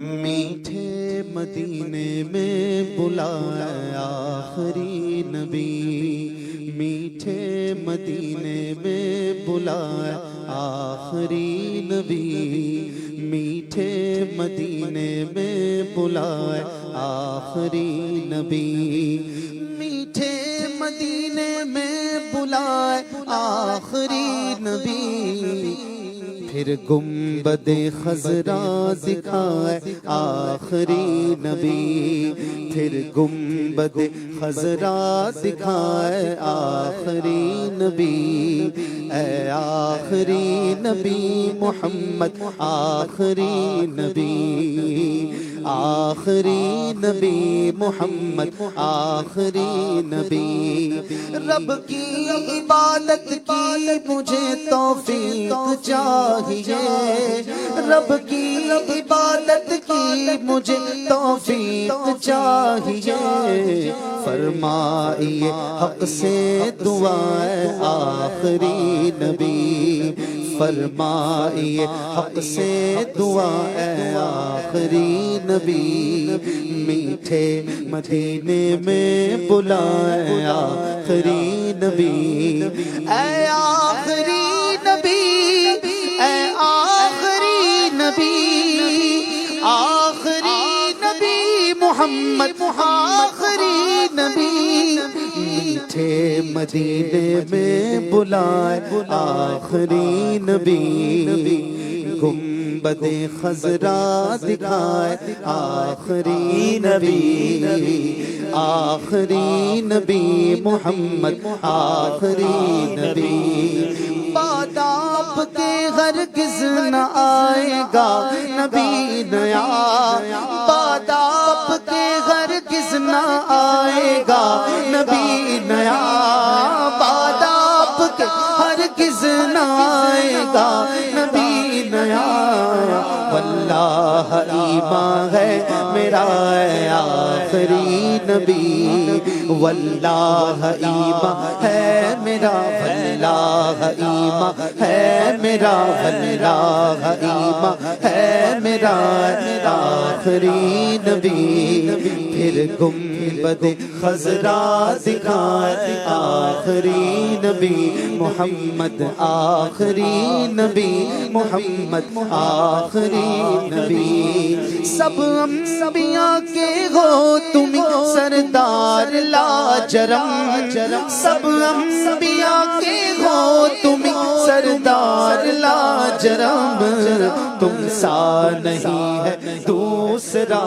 میٹھے مدینے میں بلایا آخری نبی، میٹھے مدینے میں بلایا آخری نبی، میٹھے مدینے میں بلایا آخری نبی، میٹھے مدینے میں بلایا آخری نبی، پھر گنبد خضرا دکھائے آخری نبی، پھر گنبد خضرا دکھائے آخری نبی، اے آخری نبی محمد آخری نبی، آخری نبی محمد آخری نبی، رب کی عبادت کی مجھے توفیق چاہیے، رب کی عبادت کی مجھے توفیق چاہیے، فرمائیے حق سے دعائے آخری نبی، فرمائیے حق سے دعائے آخری نبی، میٹھے مدینے میں بلائے آخری نبی، اے آخری نبی، اے آخری نبی، آخری نبی محمد آخری نبی، میٹھے مدینے میں بلائے آخری نبی، گنبد خضرا دکھائے آخری نبی، آخری نبی محمد آخری نبی، بعد آپ کے ہرگز نہ آئے گا نبی نیا، بعد آپ کے ہرگز نہ آئے گا نبی نیا، بعد آپ کے ہرگز نہ آئے گا نبی نیا، واللہ ایمان ہے میرا اے آخری نبی، واللہ ایمان ہے میرا، واللہ ایمان ہے میرا، واللہ ایمان ہے میرا آخری نبی، پھر گنبد خضرا دکھائے آخری نبی محمد آخری نبی محمد آخری نبی، سب انبیاء کے ہو تم سردار لاجرم، سب انبیاء کے ہو تم سردار لاجرم، تم سا نہیں ہے دوسرا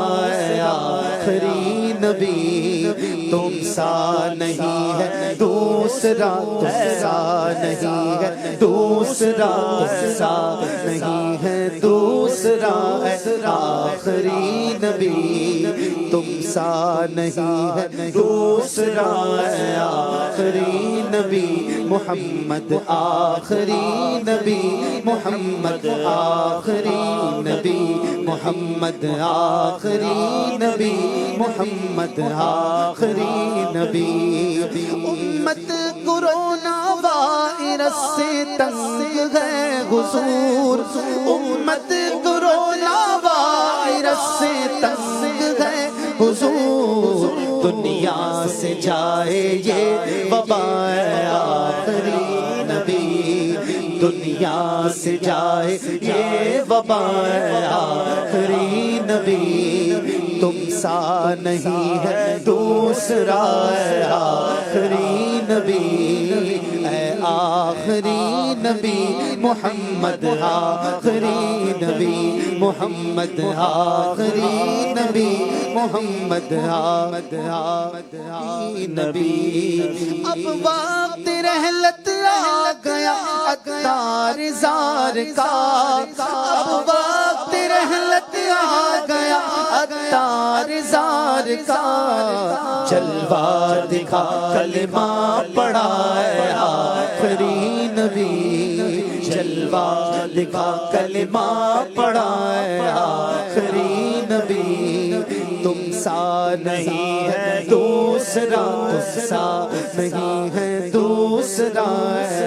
آخری نبی، تم سا نہیں ہے دوسرا، تم سا نہیں ہے دوسرا، تم سا نہیں ہے دوسرا آخری نبی، تم سا نہیں ہے دوسرا آخری نبی محمد آخری نبی محمد آخری نبی محمد آخری نبی محمد آخری نبی، امت کورونا وائرس سے تنگ ہے حضور، امت کورونا وائرس سے تنگ ہے حضور، دنیا سے جائے یہ وبا آخری نبی، دنیا سے جائے یہ وبا آخری نبی، تم سا نہیں ہے دوسرا آخری نبی، اے آخری نبی محمد آخری نبی محمد آخری نبی محمد آخری نبی، اب وقت رحلت آ گیا عطار زار کا، اب وقت رحلت آ گیا عطار زار کا، جلوہ دکھا کلمہ پڑھا ہے آخری نبی، جلوہ دکھا کلمہ پڑھا ہے آخری نبی، تم سا نہیں ہے دوسرا، تم سا نہیں ہے دوسرا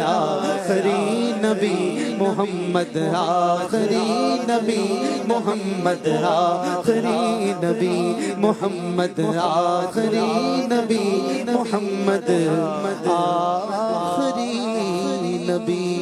آخری نبی محمد آخری نبی محمد آخری نبی محمد آخری نبی محمد آخری نبی